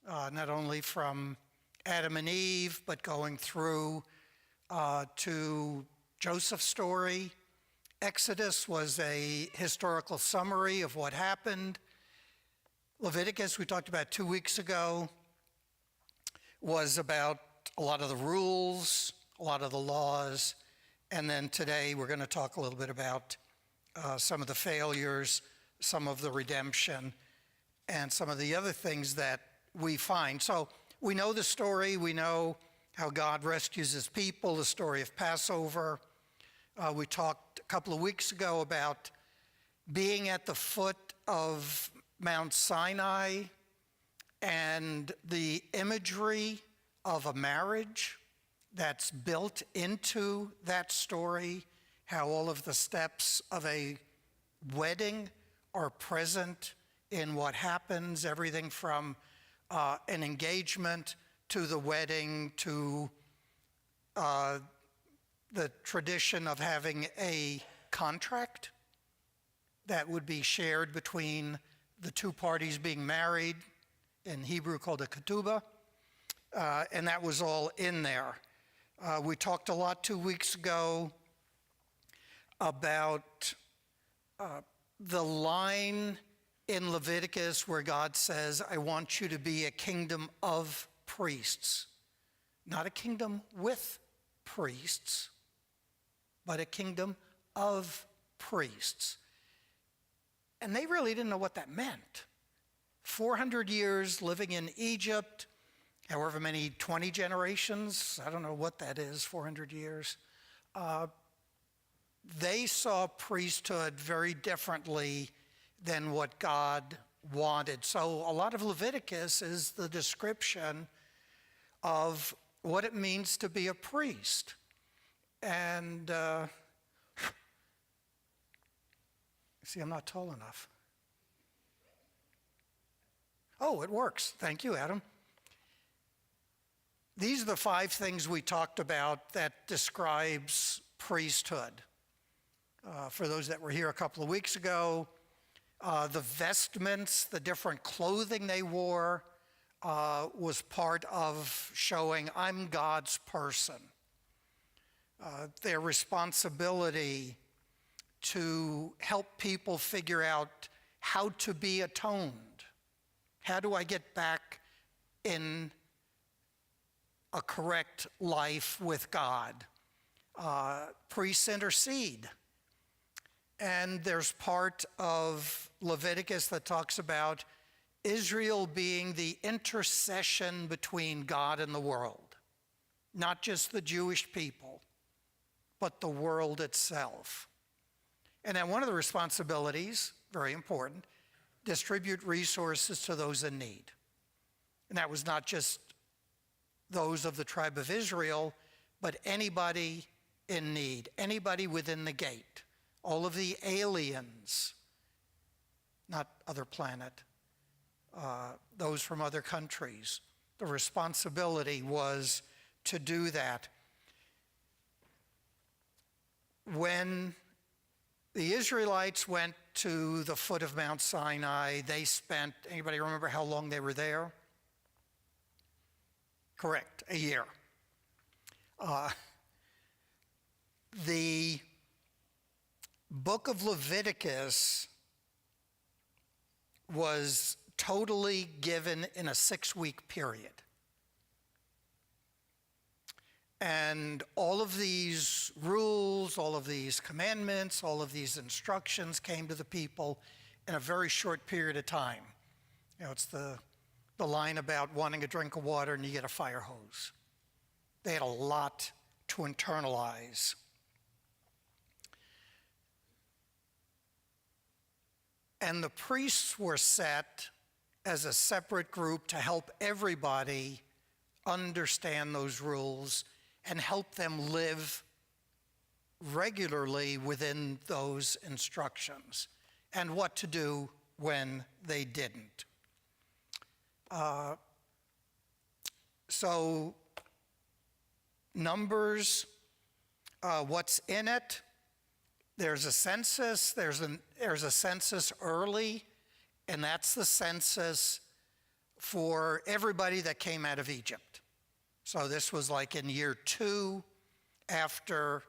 not only from Adam and Eve, but going through to Joseph's story. Exodus was a historical summary of what happened. Leviticus, we talked about 2 weeks ago, was about a lot of the rules, a lot of the laws, and then today we're going to talk a little bit about some of the failures, some of the redemption, and some of the other things that we find. So we know the story. We know how God rescues his people, the story of Passover. We talked a couple of weeks ago about being at the foot of Mount Sinai and the imagery of a marriage that's built into that story, how all of the steps of a wedding are present in what happens, everything from an engagement to the wedding to the tradition of having a contract that would be shared between the two parties being married, in Hebrew called a ketubah, and that was all in there. We talked a lot 2 weeks ago about the line in Leviticus where God says, I want you to be a kingdom of priests, not a kingdom with priests, but a kingdom of priests. And they really didn't know what that meant. 400 years living in Egypt, however many, 20 generations, I don't know what that is, 400 years. They saw priesthood very differently than what God wanted. So a lot of Leviticus is the description of what it means to be a priest. And see, I'm not tall enough. Oh, it works. Thank you, Adam. These are the 5 things we talked about that describes priesthood. For those that were here a couple of weeks ago, the vestments, the different clothing they wore was part of showing I'm God's person. Their responsibility to help people figure out how to be atoned. How do I get back in a correct life with God? Priests intercede. And there's part of Leviticus that talks about Israel being the intercession between God and the world. Not just the Jewish people, but the world itself. And then one of the responsibilities, very important, distribute resources to those in need. And that was not just those of the tribe of Israel, but anybody in need, anybody within the gate, all of the aliens, not other planet, those from other countries. The responsibility was to do that. When the Israelites went to the foot of Mount Sinai, they spent, anybody remember how long they were there? Correct, a year. The book of Leviticus was totally given in a 6-week period. And all of these rules, all of these commandments, all of these instructions came to the people in a very short period of time. You know, it's the line about wanting a drink of water and you get a fire hose. They had a lot to internalize. And the priests were set as a separate group to help everybody understand those rules and help them live regularly within those instructions and what to do when they didn't. So Numbers, what's in it? There's a census. There's a census early, and that's the census for everybody that came out of Egypt. So this was like in year 2 after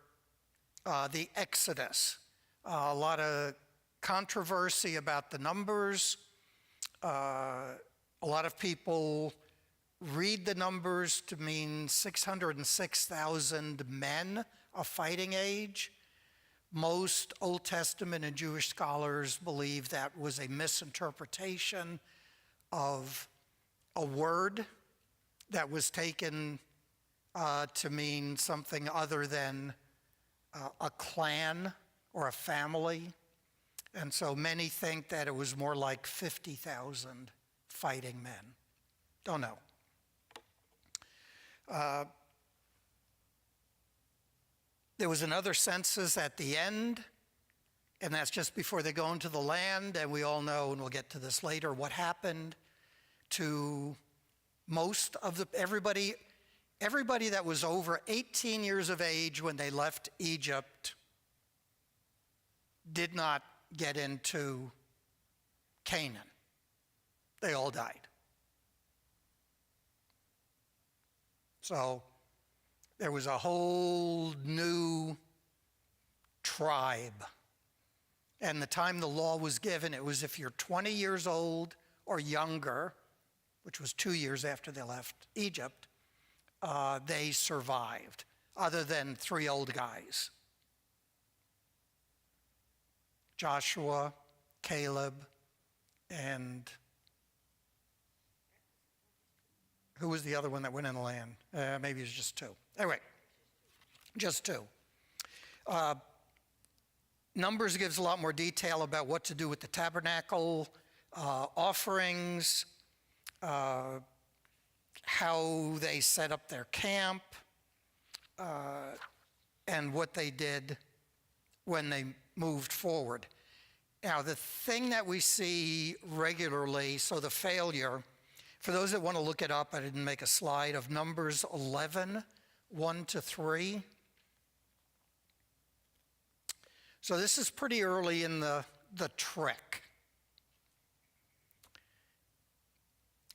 the Exodus. A lot of controversy about the numbers. A lot of people read the numbers to mean 606,000 men of fighting age. Most Old Testament and Jewish scholars believe that was a misinterpretation of a word that was taken to mean something other than a clan or a family. And so many think that it was more like 50,000 fighting men. Don't know. There was another census at the end, and that's just before they go into the land. And we all know, and we'll get to this later, what happened to most of everybody that was over 18 years of age when they left Egypt did not get into Canaan. They all died. So there was a whole new tribe. And the time the law was given, it was if you're 20 years old or younger, which was 2 years after they left Egypt, they survived, other than 3 old guys. Joshua, Caleb, and who was the other one that went in the land? Maybe it was just 2. Anyway, just 2. Numbers gives a lot more detail about what to do with the tabernacle, offerings, how they set up their camp, and what they did when they moved forward. Now, the thing that we see regularly, so the failure, for those that want to look it up, I didn't make a slide, of Numbers 11, 1-3. So this is pretty early in the trek.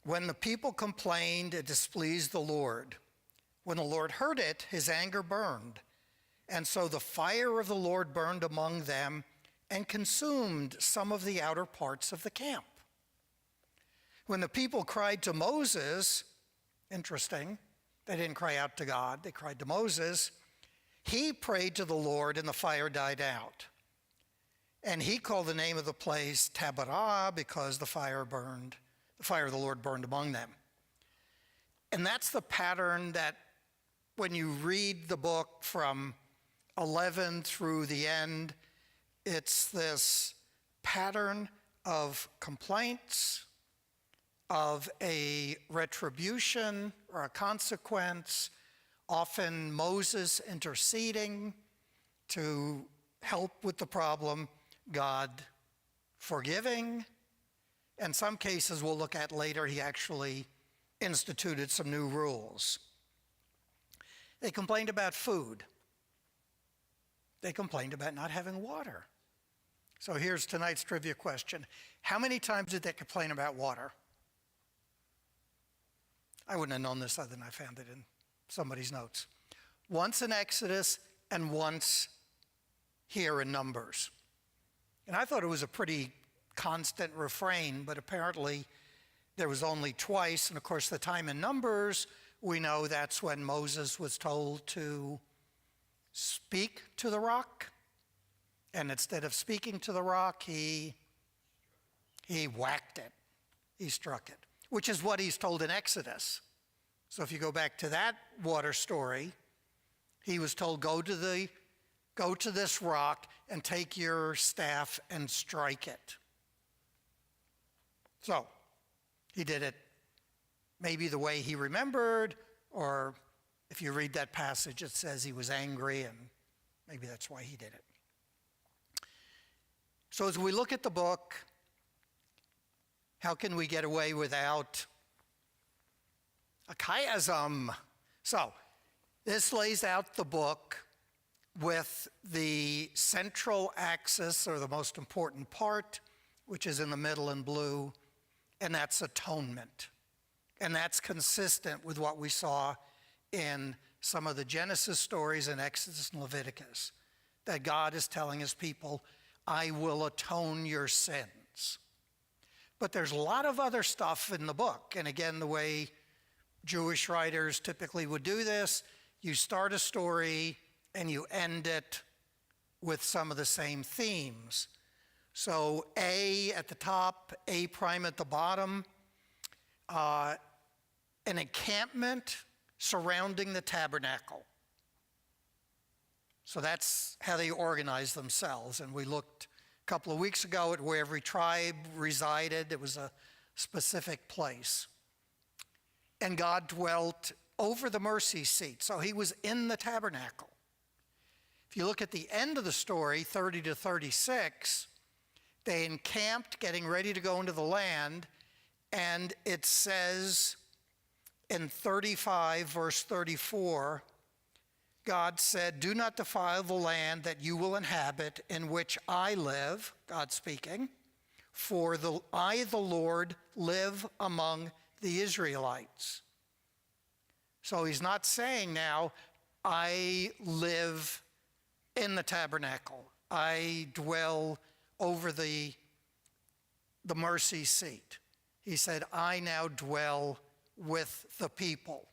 When the people complained, it displeased the Lord. When the Lord heard it, his anger burned. And so the fire of the Lord burned among them and consumed some of the outer parts of the camp. When the people cried to Moses, interesting, they didn't cry out to God, they cried to Moses, he prayed to the Lord and the fire died out. And he called the name of the place Taberah because the fire of the Lord burned among them. And that's the pattern that when you read the book from 11 through the end, it's this pattern of complaints, of a retribution or a consequence, often Moses interceding to help with the problem, God forgiving. In some cases we'll look at later, he actually instituted some new rules. They complained about food. They complained about not having water. So here's tonight's trivia question. How many times did they complain about water? I wouldn't have known this other than I found it in somebody's notes. Once in Exodus and once here in Numbers. And I thought it was a pretty constant refrain, but apparently there was only twice. And of course, the time in Numbers, we know that's when Moses was told to speak to the rock. And instead of speaking to the rock, he whacked it. He struck it, which is what he's told in Exodus. So if you go back to that water story, he was told, go to this rock and take your staff and strike it. So he did it maybe the way he remembered, or if you read that passage, it says he was angry, and maybe that's why he did it. So as we look at the book, how can we get away without a chiasm? So this lays out the book with the central axis, or the most important part, which is in the middle in blue, and that's atonement. And that's consistent with what we saw in some of the Genesis stories in Exodus and Leviticus, that God is telling his people, I will atone your sins. But there's a lot of other stuff in the book. And again, the way Jewish writers typically would do this, you start a story and you end it with some of the same themes. So A at the top, A prime at the bottom, an encampment surrounding the tabernacle. So that's how they organized themselves. And we looked a couple of weeks ago at where every tribe resided. It was a specific place. And God dwelt over the mercy seat. So he was in the tabernacle. If you look at the end of the story, 30 to 36, they encamped getting ready to go into the land. And it says in 35, verse 34, God said, do not defile the land that you will inhabit, in which I live, God speaking, for I, the Lord, live among the Israelites. So he's not saying now, I live in the tabernacle. I dwell over the mercy seat. He said, I now dwell with the people.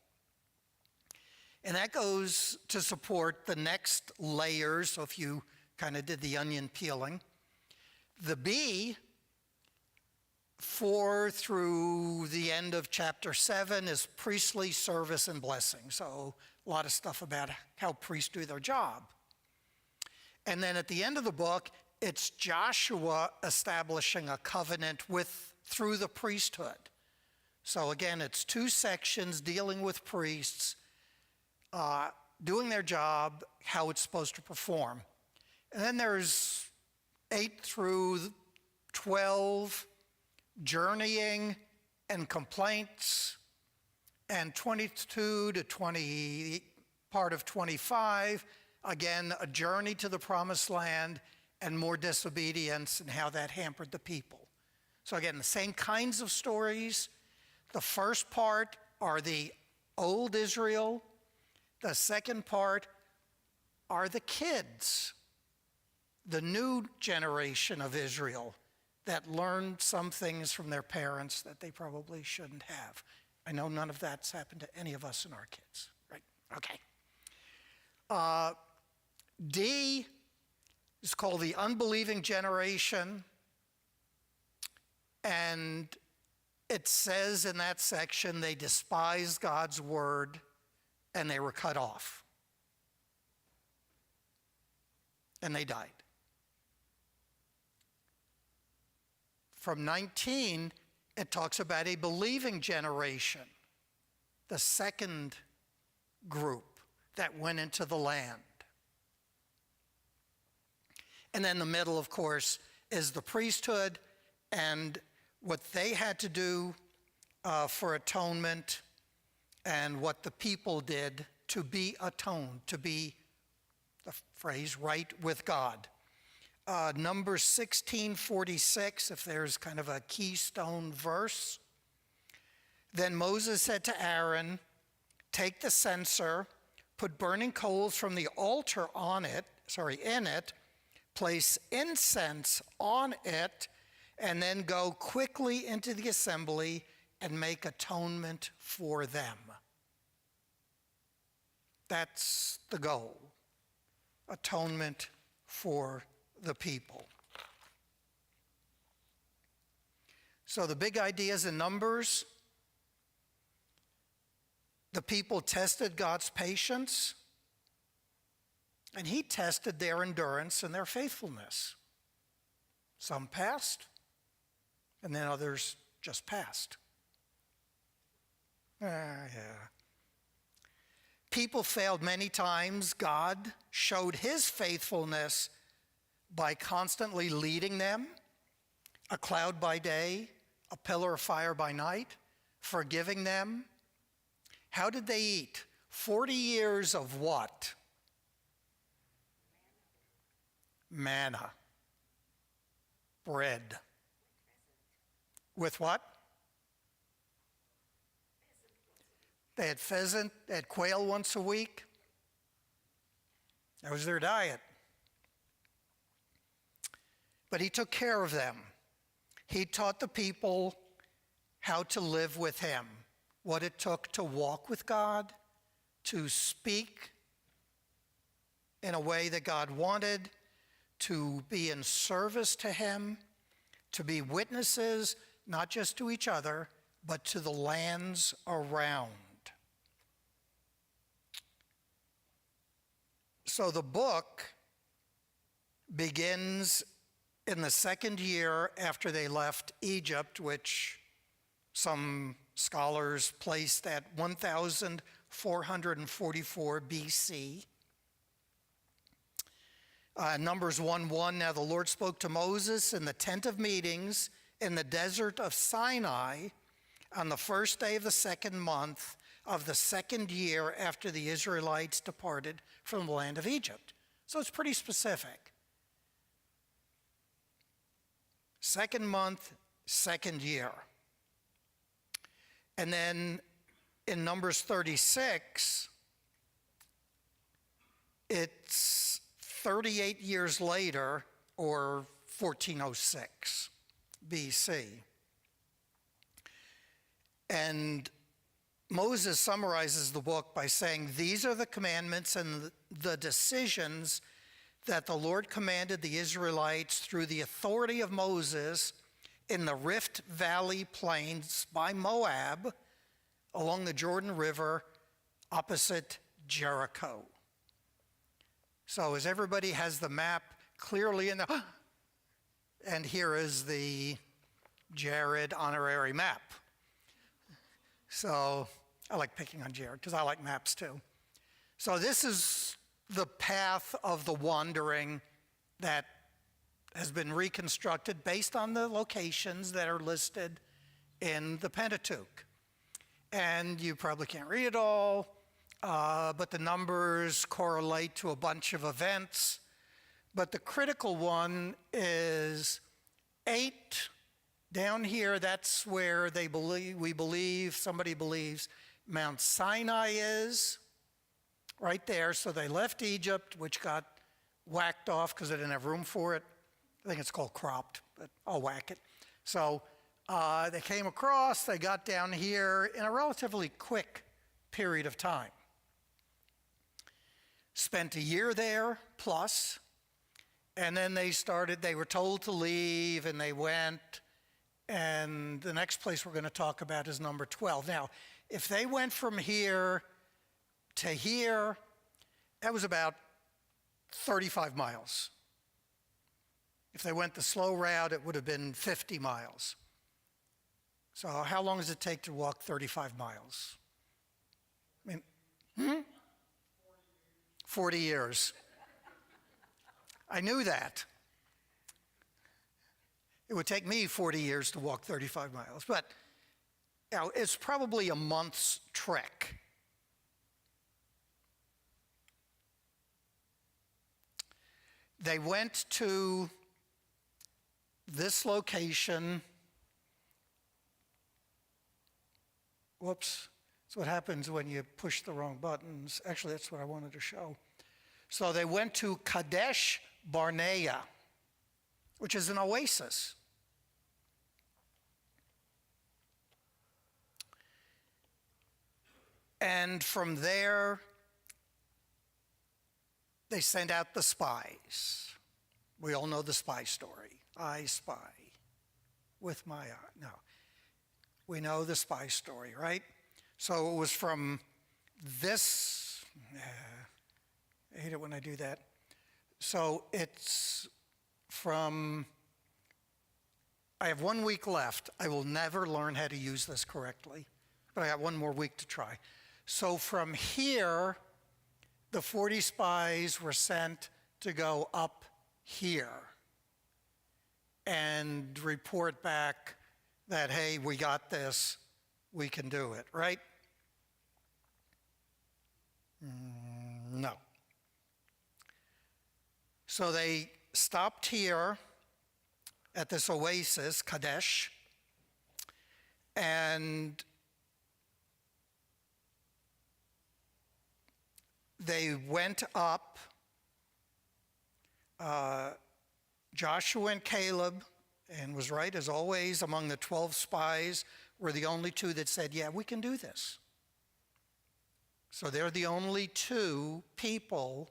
And that goes to support the next layers. So if you kind of did the onion peeling, the B, 4 through the end of chapter 7, is priestly service and blessing. So a lot of stuff about how priests do their job. And then at the end of the book, it's Joshua establishing a covenant through the priesthood. So again, it's 2 sections dealing with priests, doing their job, how it's supposed to perform. And then there's 8 through 12, journeying and complaints, and 22 to 20, part of 25, again, a journey to the promised land and more disobedience and how that hampered the people. So again, the same kinds of stories. The first part are the old Israel. The second part are the kids, the new generation of Israel that learned some things from their parents that they probably shouldn't have. I know none of that's happened to any of us and our kids, right? Okay. D is called the unbelieving generation. And it says in that section, they despised God's word and they were cut off. And they died. From 19, it talks about a believing generation, the second group that went into the land. And then the middle, of course, is the priesthood and what they had to do for atonement and what the people did to be atoned, to be, the phrase, right with God. Numbers 16:46, if there's kind of a keystone verse. Then Moses said to Aaron, take the censer, put burning coals from the altar in it, place incense on it, and then go quickly into the assembly and make atonement for them. That's the goal. Atonement for the people. So the big ideas in Numbers, the people tested God's patience, and he tested their endurance and their faithfulness. Some passed, and then others just passed. People failed many times. God showed his faithfulness by constantly leading them, a cloud by day, a pillar of fire by night, forgiving them. How did they eat? 40 years of what? Manna. Bread. With what? They had pheasant, they had quail once a week. That was their diet. But he took care of them. He taught the people how to live with him, what it took to walk with God, to speak in a way that God wanted, to be in service to him, to be witnesses, not just to each other, but to the lands around. So the book begins in the second year after they left Egypt, which some scholars placed at 1444 BC. Numbers 1:1, now the Lord spoke to Moses in the tent of meetings in the desert of Sinai on the first day of the second month of the second year after the Israelites departed from the land of Egypt. So it's pretty specific. Second month, second year. And then in Numbers 36, it's 38 years later, or 1406 BC. And Moses summarizes the book by saying, these are the commandments and the decisions that the Lord commanded the Israelites through the authority of Moses in the Rift Valley plains by Moab along the Jordan River opposite Jericho. So as everybody has the map clearly in the, and here is the Jared honorary map. So I like picking on Jared because I like maps too. So this is the path of the wandering that has been reconstructed based on the locations that are listed in the Pentateuch. And you probably can't read it all, but the numbers correlate to a bunch of events. But the critical one is 8 down here. That's where somebody believes Mount Sinai is, right there. So they left Egypt, which got whacked off because they didn't have room for it. I think it's called cropped, but I'll whack it. So they came across, they got down here in a relatively quick period of time. Spent a year there plus, and then they were told to leave, and they went, and the next place we're going to talk about is number 12. Now, if they went from here to here, that was about 35 miles. If they went the slow route, it would have been 50 miles. So how long does it take to walk 35 miles? I mean, 40 years. I knew that. It would take me 40 years to walk 35 miles, but it's probably a month's trek. They went to this location. Whoops. That's what happens when you push the wrong buttons. Actually, that's what I wanted to show. So they went to Kadesh Barnea, which is an oasis. And from there, they sent out the spies. We all know the spy story. I spy with my eye. No. We know the spy story, right? So it was from this. I hate it when I do that. So it's from, I have 1 week left. I will never learn how to use this correctly, but I got 1 more week to try. So from here, the 40 spies were sent to go up here and report back that, hey, we got this, we can do it, right? No. So they stopped here at this oasis, Kadesh, and they went up, Joshua and Caleb, and was right as always, among the 12 spies, were the only two that said, yeah, we can do this. So they're the only two people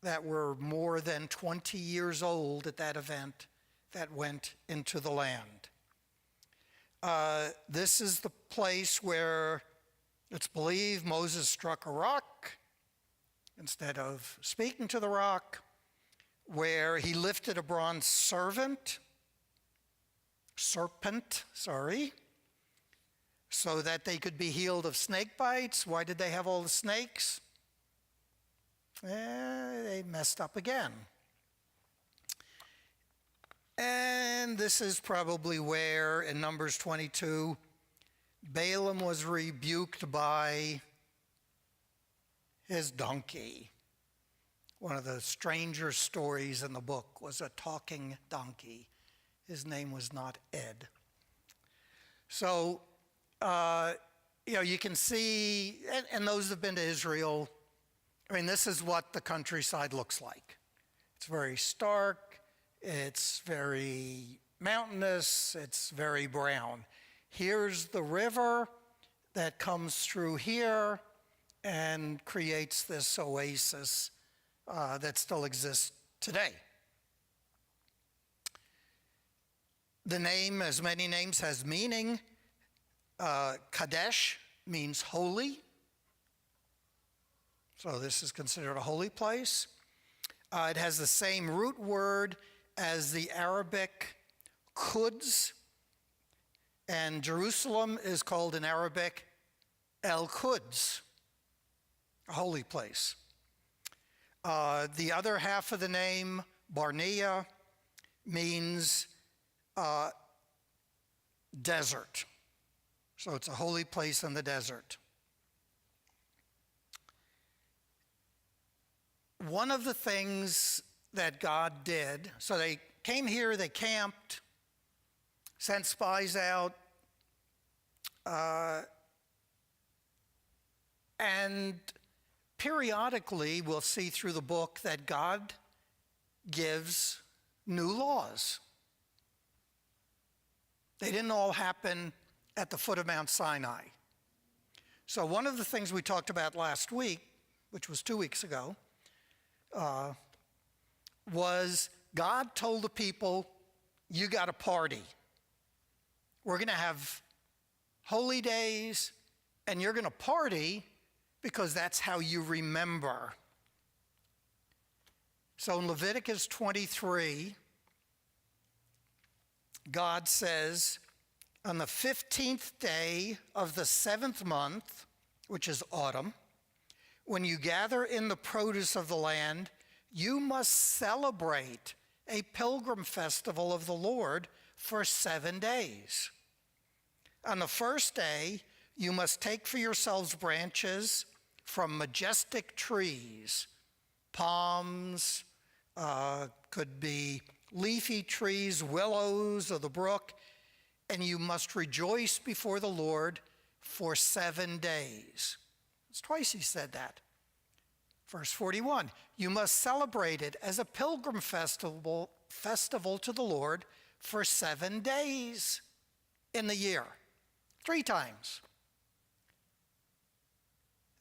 that were more than 20 years old at that event that went into the land. This is the place where it's believed Moses struck a rock instead of speaking to the rock, where he lifted a bronze serpent, so that they could be healed of snake bites. Why did they have all the snakes? They messed up again. And this is probably where, in Numbers 22, Balaam was rebuked by his donkey. One of the stranger stories in the book was a talking donkey. His name was not Ed. So, you can see, and those who've been to Israel, I mean, this is what the countryside looks like. It's very stark, it's very mountainous, it's very brown. Here's the river that comes through here and creates this oasis that still exists today. The name, as many names, has meaning. Kadesh means holy. So this is considered a holy place. It has the same root word as the Arabic Quds, and Jerusalem is called in Arabic El Quds, a holy place. The other half of the name, Barnea, means desert. So it's a holy place in the desert. One of the things that God did, so they came here, they camped, sent spies out, and periodically we'll see through the book that God gives new laws. They didn't all happen at the foot of Mount Sinai. So one of the things we talked about last week, which was 2 weeks ago, was God told the people, you got to party. We're going to have holy days, and you're going to party because that's how you remember. So in Leviticus 23, God says, on the 15th day of the 7th month, which is autumn, when you gather in the produce of the land, you must celebrate a pilgrim festival of the Lord for 7 days. On the first day, you must take for yourselves branches from majestic trees, palms, could be leafy trees, willows of the brook, and you must rejoice before the Lord for 7 days. It's twice he said that. Verse 41, you must celebrate it as a pilgrim festival to the Lord for 7 days in the year. 3 times.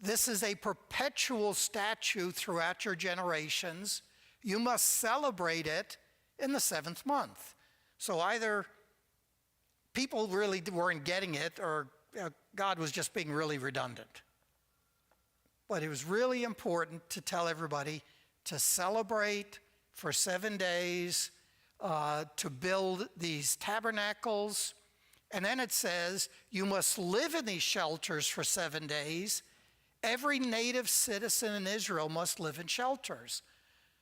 This is a perpetual statute throughout your generations. You must celebrate it in the 7th month. So either people really weren't getting it, or God was just being really redundant. But it was really important to tell everybody to celebrate for 7 days, to build these tabernacles. And then it says, you must live in these shelters for 7 days. Every native citizen in Israel must live in shelters,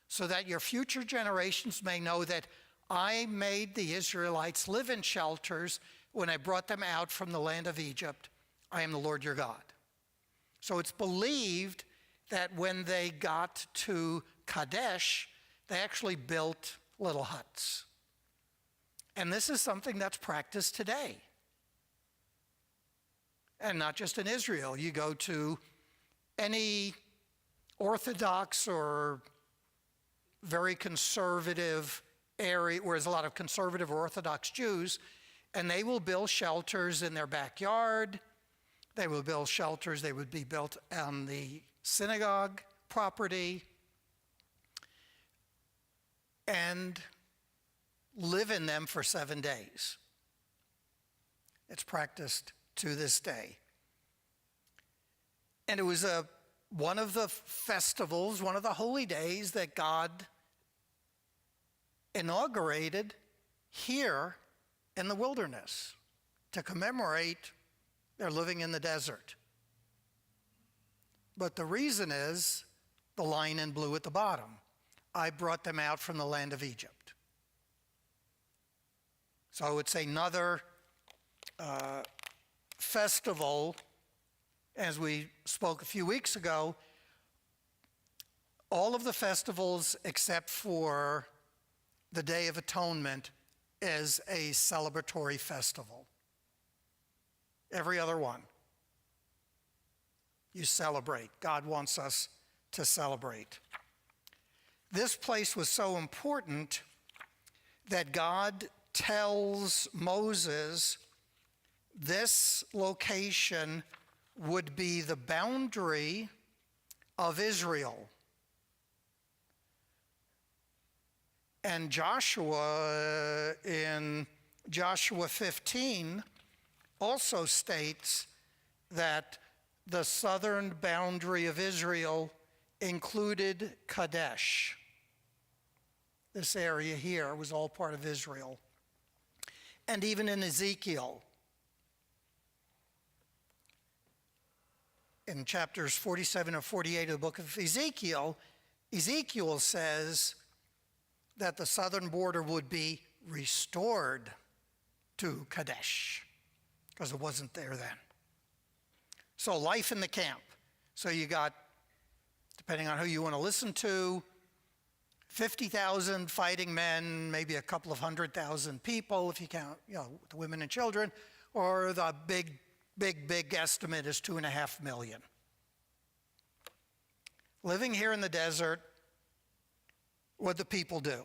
so that your future generations may know that I made the Israelites live in shelters when I brought them out from the land of Egypt. I am the Lord your God. So it's believed that when they got to Kadesh, they actually built little huts. And this is something that's practiced today. And not just in Israel. You go to any Orthodox or very conservative area where there's a lot of conservative or Orthodox Jews, and they will build shelters in their backyard. They will build shelters. They would be built on the synagogue property and live in them for 7 days. It's practiced to this day. And it was one of the festivals, one of the holy days that God inaugurated here in the wilderness to commemorate their living in the desert. But the reason is the line in blue at the bottom. I brought them out from the land of Egypt. So it's another festival. As we spoke a few weeks ago, all of the festivals except for the Day of Atonement is a celebratory festival. Every other one, you celebrate. God wants us to celebrate. This place was so important that God tells Moses this location would be the boundary of Israel. And Joshua, in Joshua 15, also states that the southern boundary of Israel included Kadesh. This area here was all part of Israel. And even in Ezekiel, in chapters 47 and 48 of the book of Ezekiel, Ezekiel says that the southern border would be restored to Kadesh, because it wasn't there then. So life in the camp. So you got, depending on who you want to listen to, 50,000 fighting men, maybe a couple of 100,000 people if you count, the women and children, or the big estimate is 2.5 million. Living here in the desert, what the people do?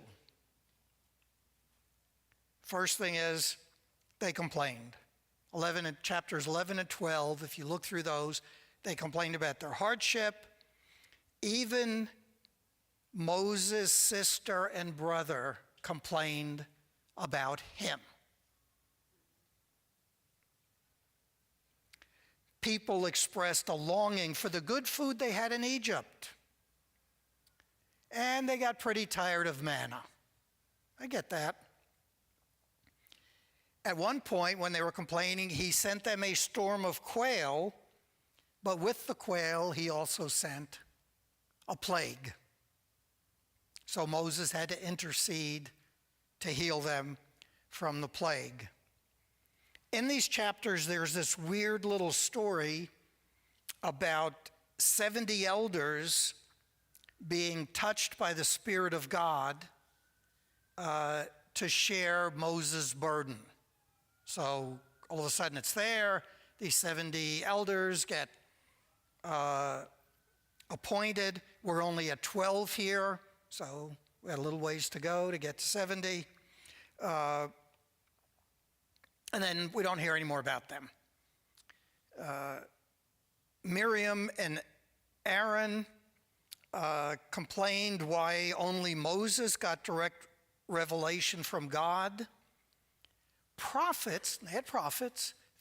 First thing is they complained. Chapters 11 and 12, if you look through those, they complained about their hardship. Even Moses' sister and brother complained about him. People expressed a longing for the good food they had in Egypt. And they got pretty tired of manna. I get that. At one point, when they were complaining, he sent them a storm of quail, but with the quail, he also sent a plague. So Moses had to intercede to heal them from the plague. In these chapters, there's this weird little story about 70 elders being touched by the Spirit of God to share Moses' burden. So all of a sudden it's there. These 70 elders get appointed. We're only at 12 here, so we had a little ways to go to get to 70. And then we don't hear any more about them. Miriam and Aaron complained why only Moses got direct revelation from God. Prophets,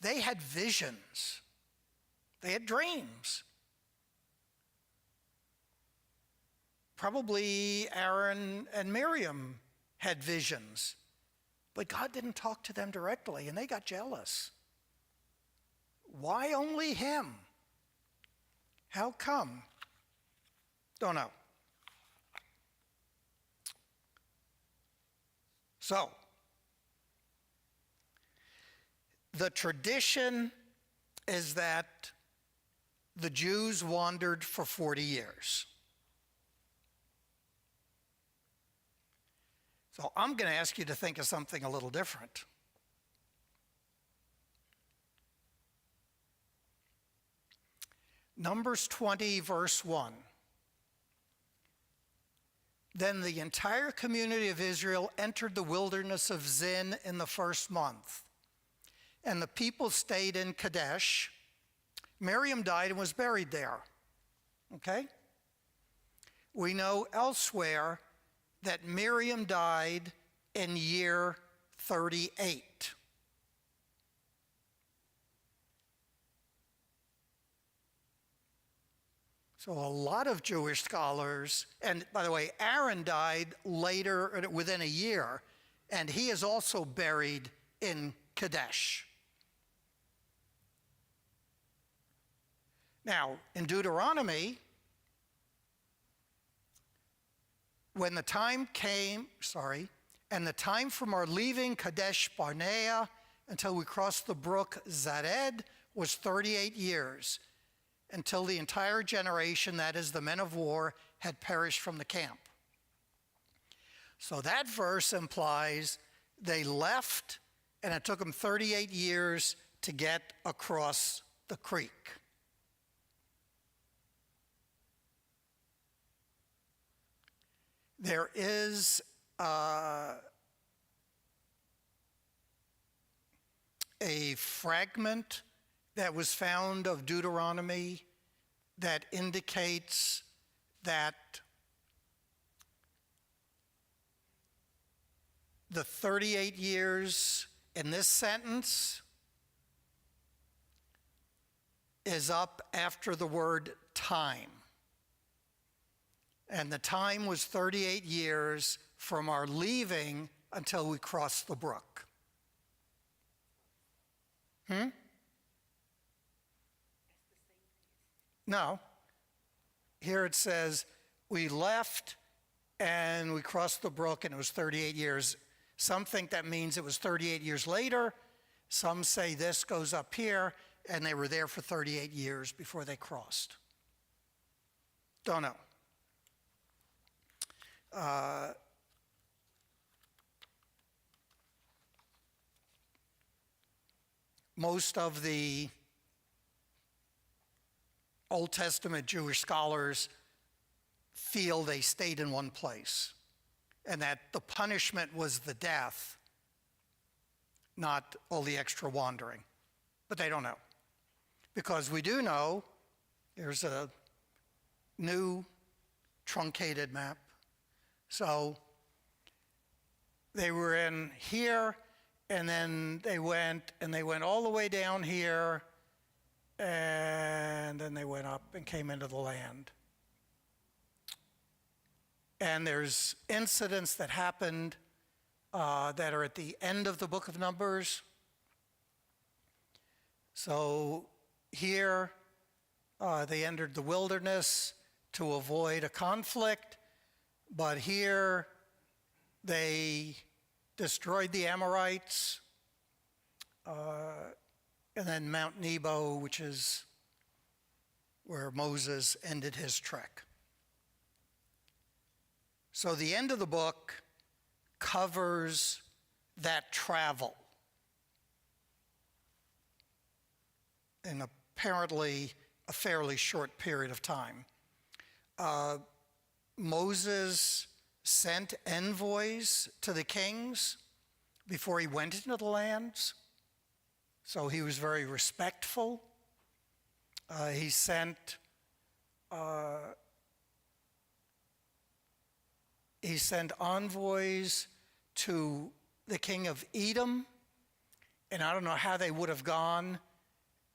they had visions. They had dreams. Probably Aaron and Miriam had visions. But God didn't talk to them directly, and they got jealous. Why only him? How come? Don't know. So, the tradition is that the Jews wandered for 40 years. So I'm going to ask you to think of something a little different. Numbers 20, verse 1. Then the entire community of Israel entered the wilderness of Zin in the first month, and the people stayed in Kadesh. Miriam died and was buried there. Okay? We know elsewhere that Miriam died in year 38. So a lot of Jewish scholars, and by the way, Aaron died later, within a year, and he is also buried in Kadesh. Now, in Deuteronomy, when the time came, and the time from our leaving Kadesh Barnea until we crossed the brook Zared was 38 years, until the entire generation, that is the men of war, had perished from the camp. So that verse implies they left, and it took them 38 years to get across the creek. There is a fragment that was found of Deuteronomy that indicates that the 38 years in this sentence is up after the word time. And the time was 38 years from our leaving until we crossed the brook. No. Here it says, we left and we crossed the brook and it was 38 years. Some think that means it was 38 years later. Some say this goes up here and they were there for 38 years before they crossed. Don't know. Most of the Old Testament Jewish scholars feel they stayed in one place and that the punishment was the death, not all the extra wandering. But they don't know. Because we do know, there's a new truncated map. So they were in here, and then they went all the way down here, and then they went up and came into the land. And there's incidents that happened that are at the end of the book of Numbers. So here they entered the wilderness to avoid a conflict, but here they destroyed the Amorites, and then Mount Nebo, which is where Moses ended his trek. So the end of the book covers that travel in apparently a fairly short period of time. Moses sent envoys to the kings before he went into the lands, so he was very respectful. He sent envoys to the king of Edom, and I don't know how they would have gone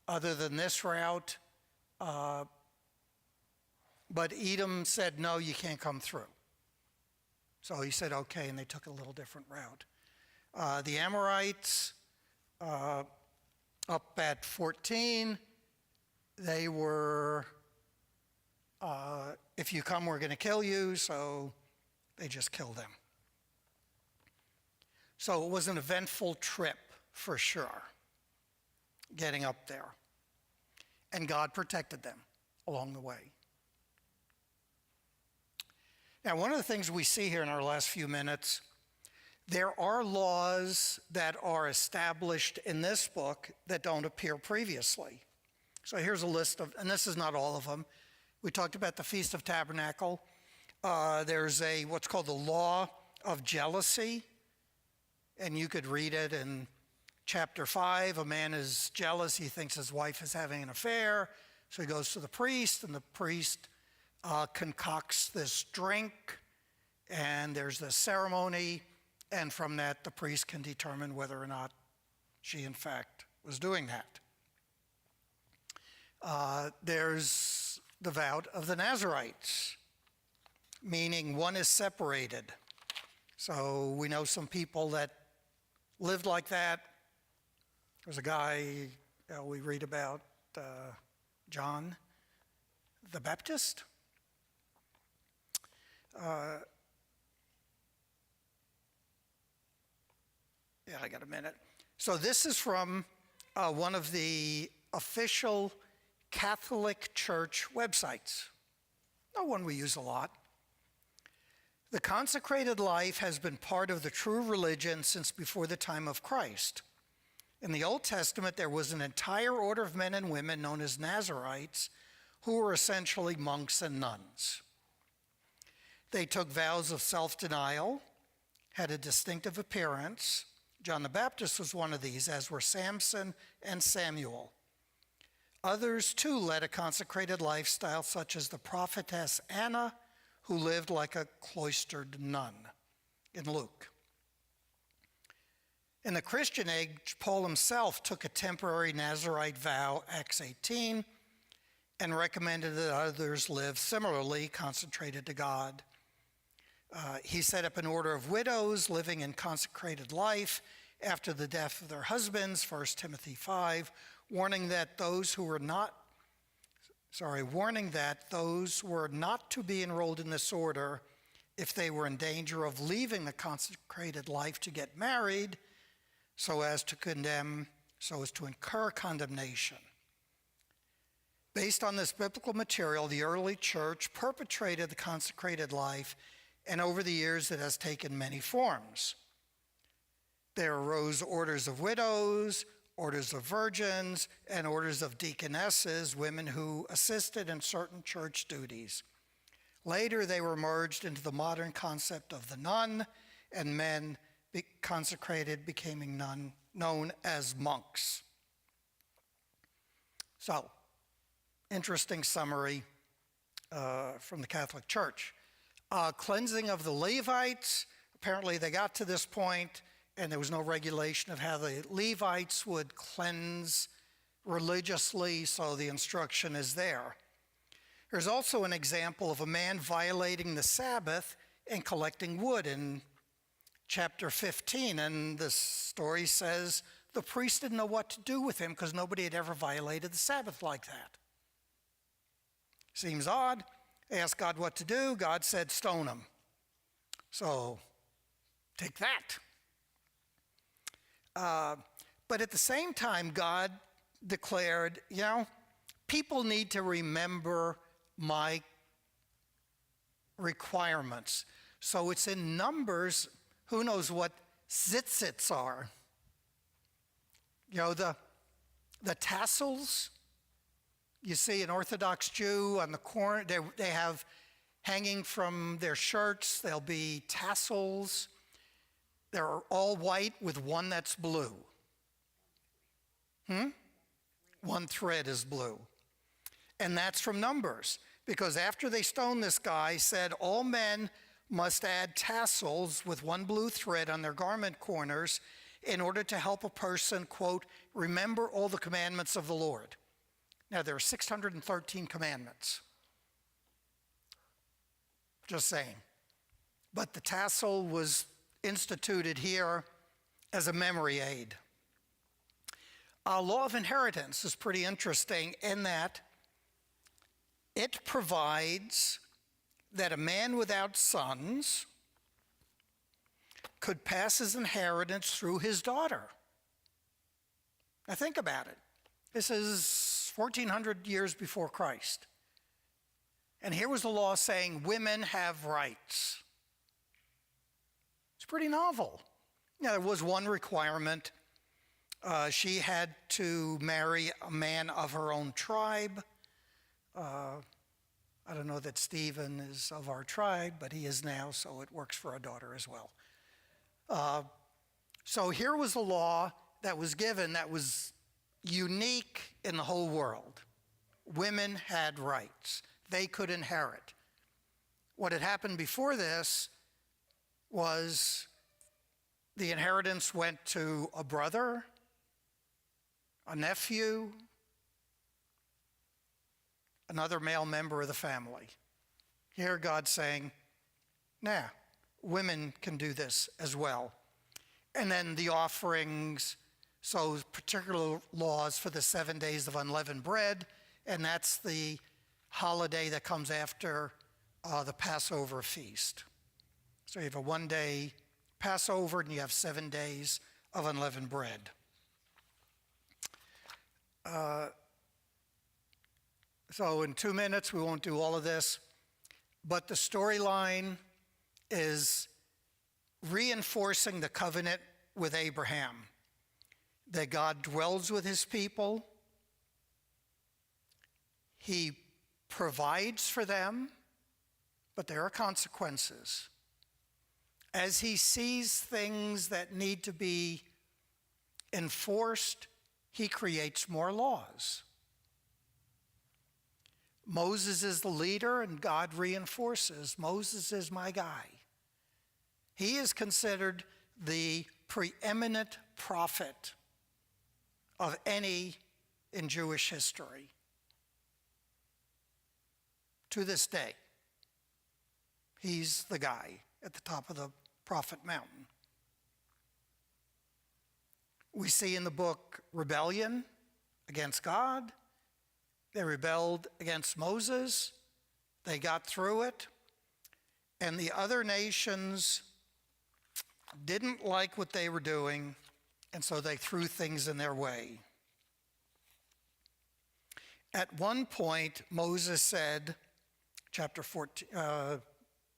other than this route, but Edom said, no, you can't come through. So he said, okay, and they took a little different route. The Amorites, up at 14, they were, if you come, we're going to kill you, so they just killed them. So it was an eventful trip for sure, getting up there. And God protected them along the way. Now, one of the things we see here in our last few minutes, there are laws that are established in this book that don't appear previously. So here's a list of, and this is not all of them. We talked about the Feast of Tabernacle. There's what's called the law of jealousy, and you could read it in chapter 5. A man is jealous. He thinks his wife is having an affair, so he goes to the priest, and the priest concocts this drink, and there's the ceremony, and from that the priest can determine whether or not she in fact was doing that. There's the vow of the Nazarites, meaning one is separated. So we know some people that lived like that. There's a guy we read about, John the Baptist. Yeah, I got a minute. So this is from one of the official Catholic Church websites. Not one we use a lot. The consecrated life has been part of the true religion since before the time of Christ. In the Old Testament, there was an entire order of men and women known as Nazarites, who were essentially monks and nuns. They took vows of self-denial, had a distinctive appearance. John the Baptist was one of these, as were Samson and Samuel. Others, too, led a consecrated lifestyle, such as the prophetess Anna, who lived like a cloistered nun in Luke. In the Christian age, Paul himself took a temporary Nazarite vow, Acts 18, and recommended that others live similarly, consecrated to God. He set up an order of widows living in consecrated life after the death of their husbands, 1 Timothy 5, warning that those were not to be enrolled in this order if they were in danger of leaving the consecrated life to get married, so as to incur condemnation. Based on this biblical material, the early church perpetrated the consecrated life, and over the years it has taken many forms. There arose orders of widows, orders of virgins, and orders of deaconesses, women who assisted in certain church duties. Later, they were merged into the modern concept of the nun, and men consecrated becoming known as monks. So, interesting summary from the Catholic Church. Cleansing of the Levites. Apparently, they got to this point, and there was no regulation of how the Levites would cleanse religiously, so the instruction is there. There's also an example of a man violating the Sabbath and collecting wood in chapter 15, and the story says the priest didn't know what to do with him because nobody had ever violated the Sabbath like that. Seems odd. They asked God what to do. God said, stone him. So, take that. But at the same time, God declared, people need to remember my requirements. So it's in Numbers, who knows what tzitzits are. The tassels. You see an Orthodox Jew on the corner, they have hanging from their shirts, there'll be tassels. They're all white with one that's blue. One thread is blue. And that's from Numbers, because after they stoned this guy, said all men must add tassels with one blue thread on their garment corners in order to help a person, quote, remember all the commandments of the Lord. Now, there are 613 commandments. Just saying. But the tassel was instituted here as a memory aid. Law of inheritance is pretty interesting in that it provides that a man without sons could pass his inheritance through his daughter. Now think about it. This is 1400 years before Christ. And here was the law saying women have rights. It's pretty novel. Now, there was one requirement. She had to marry a man of her own tribe. I don't know that Stephen is of our tribe, but he is now, so it works for our daughter as well. So here was a law that was given that was unique in the whole world. Women had rights. They could inherit. What had happened before this was the inheritance went to a brother, a nephew, another male member of the family. Here God's saying, nah, women can do this as well. And then the offerings, so particular laws for the 7 days of unleavened bread, and that's the holiday that comes after the Passover feast. So you have a 1-day Passover and you have 7 days of unleavened bread. So in 2 minutes, we won't do all of this, but the storyline is reinforcing the covenant with Abraham, that God dwells with his people, he provides for them, but there are consequences. As he sees things that need to be enforced, he creates more laws. Moses is the leader, and God reinforces. Moses is my guy. He is considered the preeminent prophet of any in Jewish history. To this day, he's the guy at the top of the prophet mountain. We see in the book rebellion against God. They rebelled against Moses. They got through it. And the other nations didn't like what they were doing, and so they threw things in their way. At one point, Moses said, chapter 14,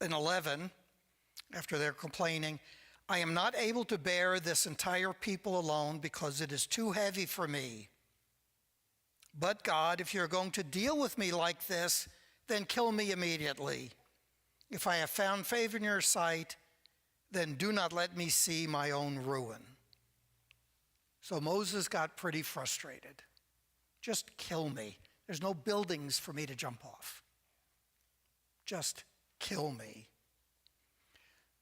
in 11, after they're complaining, I am not able to bear this entire people alone because it is too heavy for me. But God, if you're going to deal with me like this, then kill me immediately. If I have found favor in your sight, then do not let me see my own ruin. So Moses got pretty frustrated. Just kill me. There's no buildings for me to jump off. Just kill me.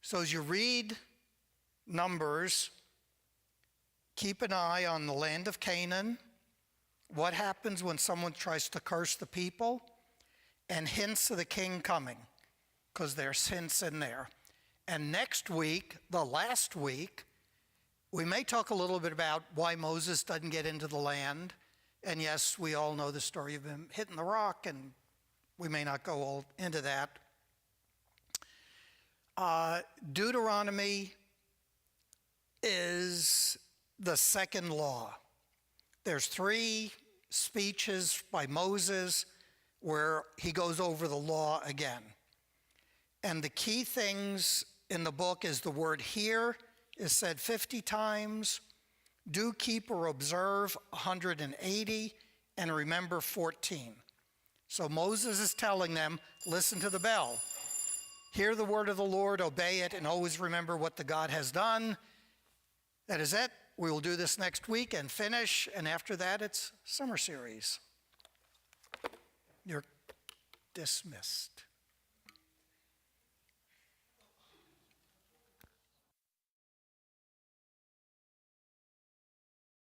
So as you read Numbers, keep an eye on the land of Canaan, what happens when someone tries to curse the people, and hints of the king coming, because there's hints in there. And next week, the last week, we may talk a little bit about why Moses doesn't get into the land. And yes, we all know the story of him hitting the rock, and we may not go all into that. Deuteronomy is the second law. There's 3 speeches by Moses where he goes over the law again. And the key things in the book is the word hear is said 50 times, do keep or observe 180, and remember 14. So Moses is telling them, listen to the bell. Hear the word of the Lord, obey it, and always remember what the God has done. That is it. We will do this next week and finish, and after that, it's summer series. You're dismissed.